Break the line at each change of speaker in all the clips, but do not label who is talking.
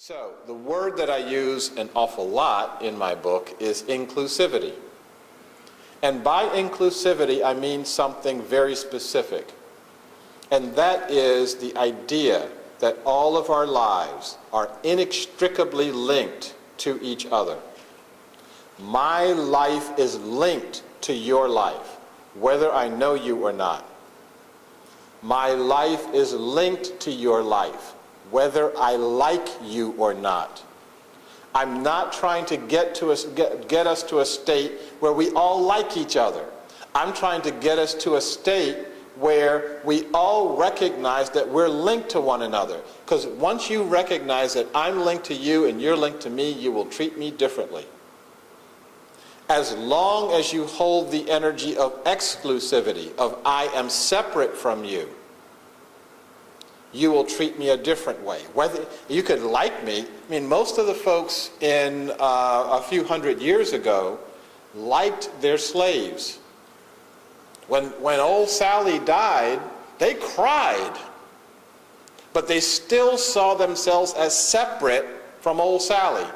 So, the word that I use an awful lot in my book is inclusivity. And by inclusivity, I mean something very specific. And that is the idea that all of our lives are inextricably linked to each other. My life is linked to your life, whether I know you or not. My life is linked to your life, whether I like you or not. I'm not trying to get us to a state where we all like each other. I'm trying to get us to a state where we all recognize that we're linked to one another. Because once you recognize that I'm linked to you and you're linked to me, you will treat me differently. As long as you hold the energy of exclusivity, of I am separate from you, you will treat me a different way. Whether you could like me, I mean, most of the folks in a few hundred years ago liked their slaves. When old Sally died, they cried, but they still saw themselves as separate from old Sally.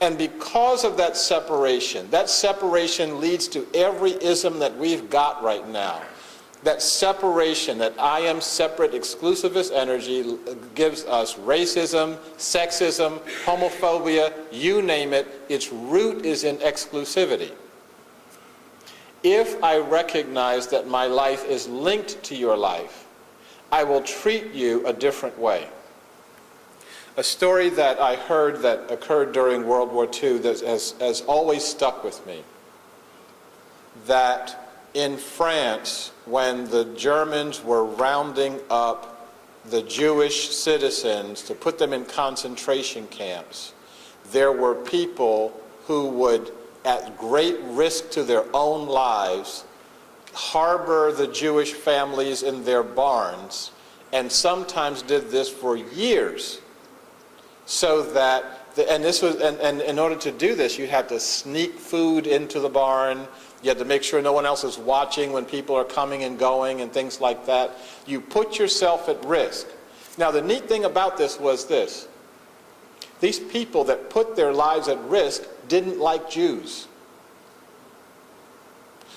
And because of that separation leads to every ism that we've got right now. That separation, that I am separate exclusivist energy gives us racism, sexism, homophobia, you name it, its root is in exclusivity. If I recognize that my life is linked to your life, I will treat you a different way. A story that I heard that occurred during World War II that has always stuck with me, that in France, when the Germans were rounding up the Jewish citizens to put them in concentration camps, there were people who would, at great risk to their own lives, harbor the Jewish families in their barns, and sometimes did this for years. So that, and in order to do this, you had to sneak food into the barn. You had to make sure no one else is watching when people are coming and going and things like that. You put yourself at risk. Now, the neat thing about this was this. These people that put their lives at risk didn't like Jews.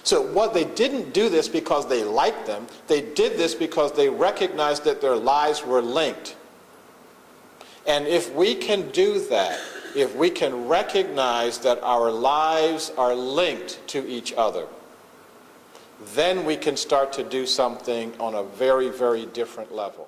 So they didn't do this because they liked them. They did this because they recognized that their lives were linked. And if we can do that, if we can recognize that our lives are linked to each other, then we can start to do something on a very, very different level.